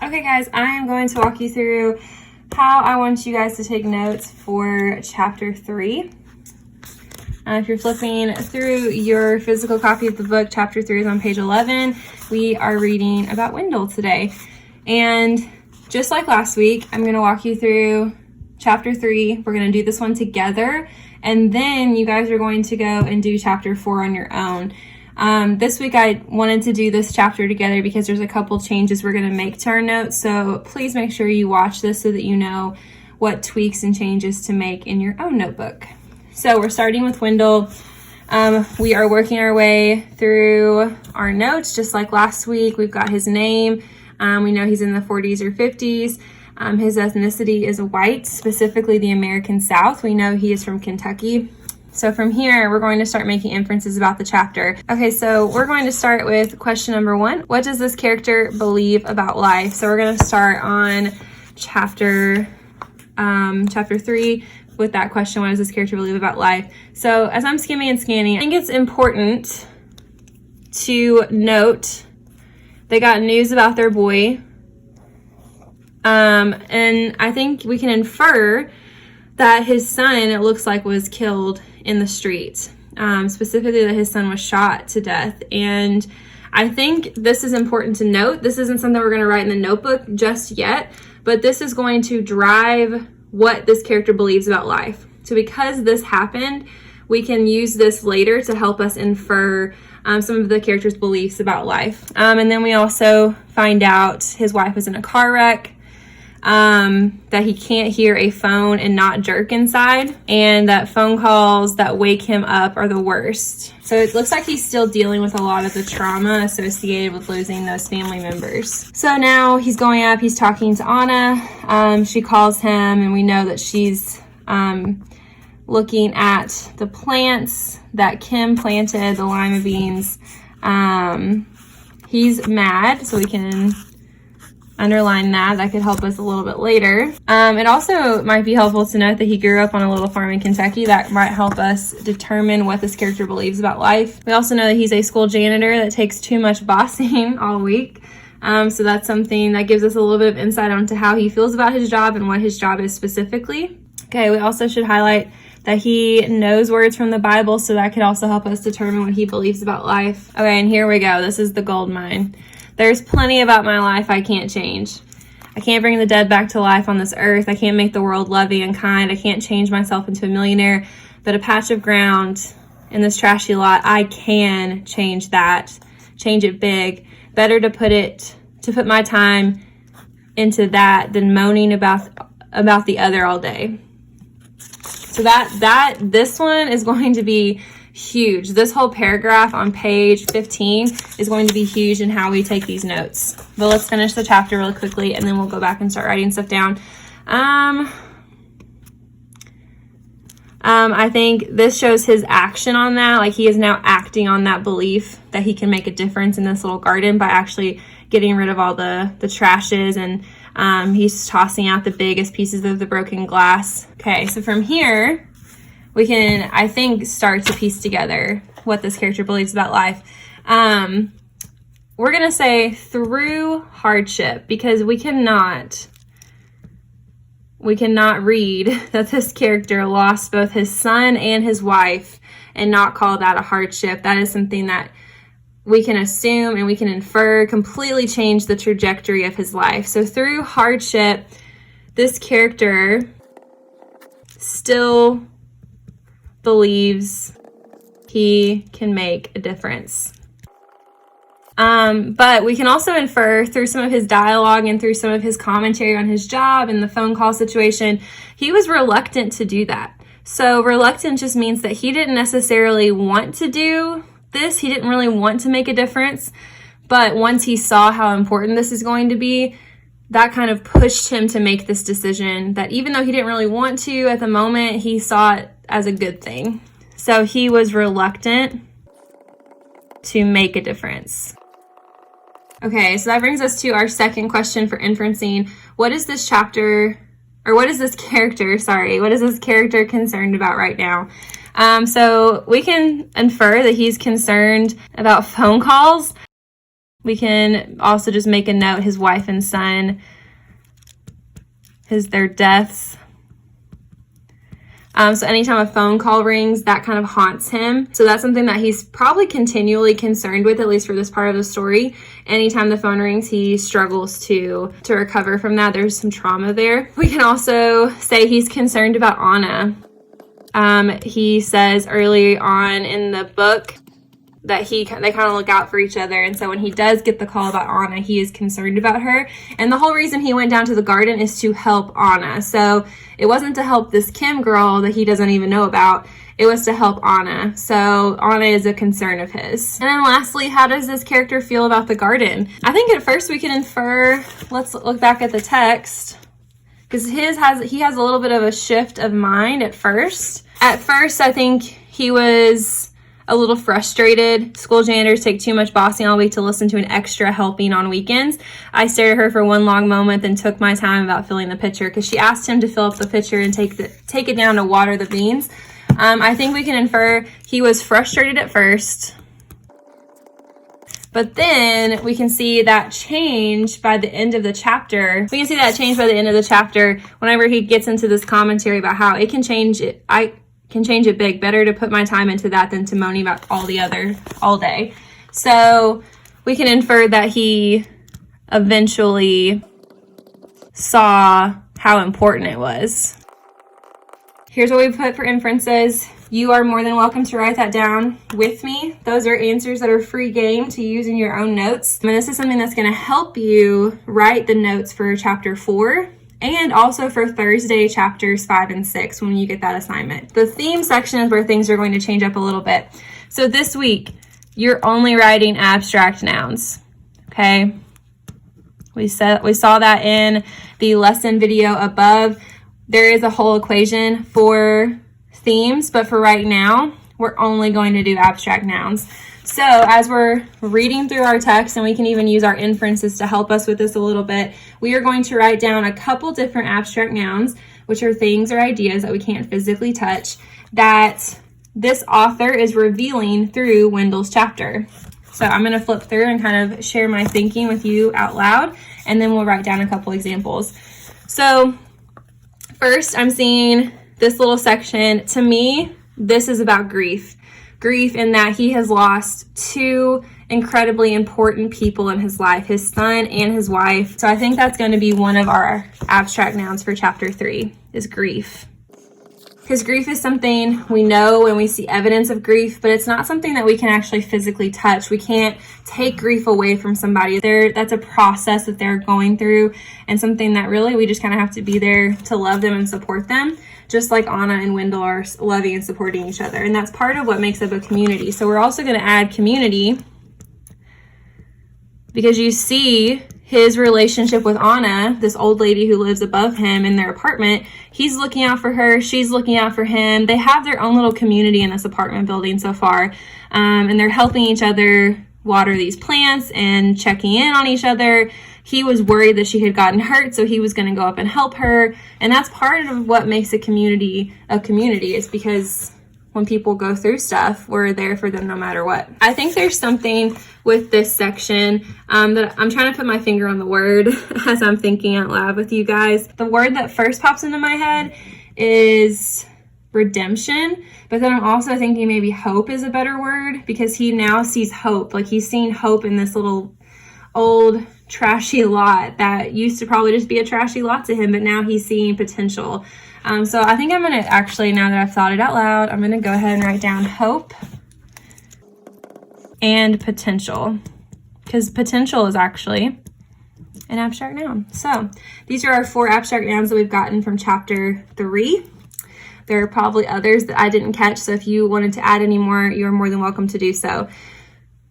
Okay guys, I am going to walk you through how I want you guys to take notes for chapter 3. If you're flipping through your physical copy of the book, chapter 3 is on page 11. We are reading about Wendell today. And just like last week, I'm going to walk you through chapter 3. We're going to do this one together. And then you guys are going to go and do chapter 4 on your own. This week I wanted to do this chapter together because there's a couple changes we're going to make to our notes. So please make sure you watch this so that you know what tweaks and changes to make in your own notebook. So we're starting with Wendell. We are working our way through our notes just like last week. We've got his name. We know he's in the 40s or 50s. His ethnicity is white, specifically the American South. We know he is from Kentucky. So from here, we're going to start making inferences about the chapter. Okay, so we're going to start with question number 1. What does this character believe about life? So we're going to start on chapter 3 with that question. What does this character believe about life? So as I'm skimming and scanning, I think it's important to note they got news about their boy. And I think we can infer that his son, it looks like, was killed in the street. Specifically that his son was shot to death. And I think this is important to note. This isn't something we're going to write in the notebook just yet, but this is going to drive what this character believes about life. So because this happened, we can use this later to help us infer some of the character's beliefs about life. And then we also find out his wife was in a car wreck, that he can't hear a phone and not jerk inside, and that phone calls that wake him up are the worst. So it looks like he's still dealing with a lot of the trauma associated with losing those family members. So now he's going up, he's talking to Anna. She calls him, and we know that she's looking at the plants that Kim planted, the lima beans. He's mad, so we can underline that. That could help us a little bit later. It also might be helpful to note that he grew up on a little farm in Kentucky. That might help us determine what this character believes about life. We also know that he's a school janitor that takes too much bossing all week. So that's something that gives us a little bit of insight onto how he feels about his job and what his job is specifically. Okay, we also should highlight that he knows words from the Bible, so that could also help us determine what he believes about life. Okay, and here we go. This is the gold mine. There's plenty about my life I can't change. I can't bring the dead back to life on this earth. I can't make the world loving and kind. I can't change myself into a millionaire. But a patch of ground in this trashy lot, I can change that. Change it big. Better to put my time into that than moaning about the other all day. So this one is going to be huge. This whole paragraph on page 15 is going to be huge in how we take these notes. But let's finish the chapter really quickly, and then we'll go back and start writing stuff down. I think this shows his action on that. Like, he is now acting on that belief that he can make a difference in this little garden by actually getting rid of all the trashes, and he's tossing out the biggest pieces of the broken glass. Okay, so from here, we can, I think, start to piece together what this character believes about life. We're going to say through hardship, because we cannot read that this character lost both his son and his wife and not call that a hardship. That is something that we can assume and we can infer completely changed the trajectory of his life. So through hardship, this character still believes he can make a difference. But we can also infer through some of his dialogue and through some of his commentary on his job and the phone call situation, he was reluctant to do that. So reluctant just means that he didn't necessarily want to do this. He didn't really want to make a difference. But once he saw how important this is going to be, that kind of pushed him to make this decision that even though he didn't really want to at the moment, he saw it as a good thing. So he was reluctant to make a difference. Okay, so that brings us to our second question for inferencing. What is this character concerned about right now? So we can infer that he's concerned about phone calls. We can also just make a note, his wife and son, their deaths. So anytime a phone call rings, that kind of haunts him. So that's something that he's probably continually concerned with, at least for this part of the story. Anytime the phone rings, he struggles to recover from that. There's some trauma there. We can also say he's concerned about Anna. He says early on in the book that they kind of look out for each other. And so when he does get the call about Anna, he is concerned about her. And the whole reason he went down to the garden is to help Anna. So it wasn't to help this Kim girl that he doesn't even know about. It was to help Anna. So Anna is a concern of his. And then lastly, how does this character feel about the garden? I think at first we can infer, let's look back at the text, because he has a little bit of a shift of mind at first. At first, I think he was a little frustrated. School janitors take too much bossing all week to listen to an extra helping on weekends. I stared at her for one long moment, then took my time about filling the pitcher, because she asked him to fill up the pitcher and take it down to water the beans. I think we can infer he was frustrated at first, but then we can see that change by the end of the chapter. We can see that change by the end of the chapter whenever he gets into this commentary about how it can change it. I can change it big. Better to put my time into that than to moaning about all day. So we can infer that he eventually saw how important it was. Here's what we put for inferences. You are more than welcome to write that down with me. Those are answers that are free game to use in your own notes. And this is something that's going to help you write the notes for chapter 4. And also for Thursday, chapters 5 and 6, when you get that assignment. The theme section is where things are going to change up a little bit. So this week, you're only writing abstract nouns, okay? We saw that in the lesson video above. There is a whole equation for themes, but for right now, we're only going to do abstract nouns. So as we're reading through our text, and we can even use our inferences to help us with this a little bit, we are going to write down a couple different abstract nouns, which are things or ideas that we can't physically touch, that this author is revealing through Wendell's chapter. So I'm going to flip through and kind of share my thinking with you out loud, and then we'll write down a couple examples. So first, I'm seeing this little section. To me, this is about grief. Grief in that he has lost two incredibly important people in his life, his son and his wife. So I think that's going to be one of our abstract nouns for chapter 3, is grief. Because grief is something we know when we see evidence of grief, but it's not something that we can actually physically touch. We can't take grief away from somebody. That's a process that they're going through, and something that really we just kind of have to be there to love them and support them, just like Anna and Wendell are loving and supporting each other. And that's part of what makes up a community. So we're also going to add community, because you see his relationship with Anna, this old lady who lives above him in their apartment. He's looking out for her. She's looking out for him. They have their own little community in this apartment building so far. And they're helping each other water these plants and checking in on each other. He was worried that she had gotten hurt, so he was going to go up and help her. And that's part of what makes a community, is because when people go through stuff, we're there for them no matter what. I think there's something with this section that I'm trying to put my finger on the word as I'm thinking out loud with you guys. The word that first pops into my head is redemption, but then I'm also thinking maybe hope is a better word, because he now sees hope. Like, he's seeing hope in this little old trashy lot that used to probably just be a trashy lot to him, but now he's seeing potential. So I think I'm going to actually, now that I've thought it out loud, I'm going to go ahead and write down hope and potential, because potential is actually an abstract noun. So these are our 4 abstract nouns that we've gotten from chapter 3. There are probably others that I didn't catch, so if you wanted to add any more, you're more than welcome to do so.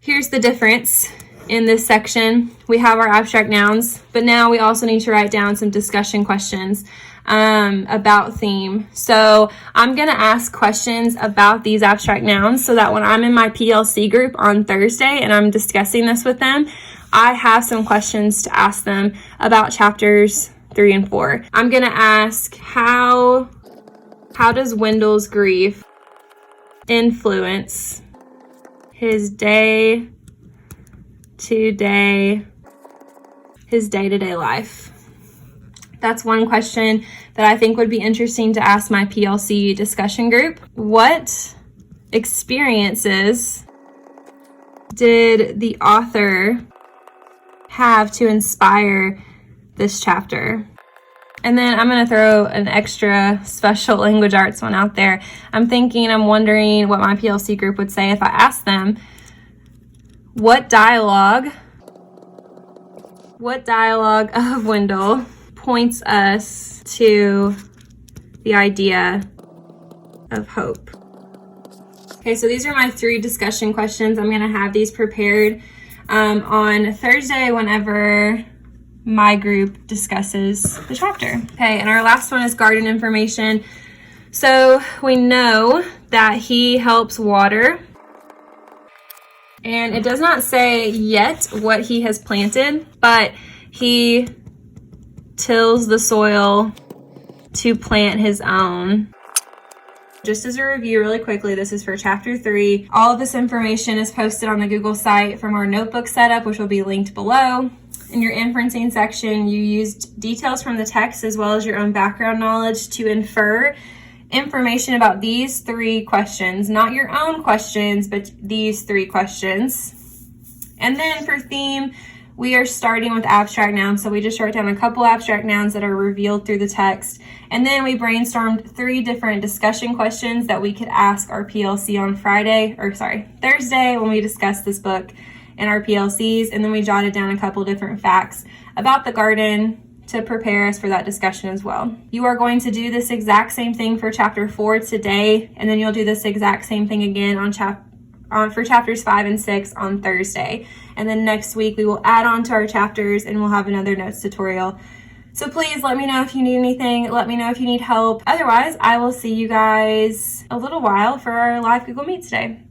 Here's the difference. In this section, we have our abstract nouns, but now we also need to write down some discussion questions about theme. So I'm going to ask questions about these abstract nouns so that when I'm in my PLC group on Thursday and I'm discussing this with them, I have some questions to ask them about chapters 3 and 4. I'm going to ask, how does Wendell's grief influence his day today, his day-to-day life? That's one question that I think would be interesting to ask my PLC discussion group. What experiences did the author have to inspire this chapter? And then I'm going to throw an extra special language arts one out there. I'm wondering what my PLC group would say if I asked them, what dialogue of Wendell points us to the idea of hope? Okay, so these are my 3 discussion questions. I'm going to have these prepared on Thursday whenever my group discusses the chapter. Okay, and our last one is garden information. So we know that he helps water, and it does not say yet what he has planted, but he tills the soil to plant his own. Just as a review really quickly, this is for chapter 3. All of this information is posted on the Google site from our notebook setup, which will be linked below. In your inferencing section, you used details from the text as well as your own background knowledge to infer information about these 3 questions, not your own questions, but these 3 questions. And then for theme, we are starting with abstract nouns. So we just wrote down a couple abstract nouns that are revealed through the text. And then we brainstormed 3 different discussion questions that we could ask our PLC on Thursday when we discussed this book in our PLCs. And then we jotted down a couple different facts about the garden to prepare us for that discussion as well. You are going to do this exact same thing for chapter 4 today, and then you'll do this exact same thing again for chapters 5 and 6 on Thursday. And then next week we will add on to our chapters and we'll have another notes tutorial. So please let me know if you need anything. Let me know if you need help. Otherwise, I will see you guys a little while for our live Google Meet today.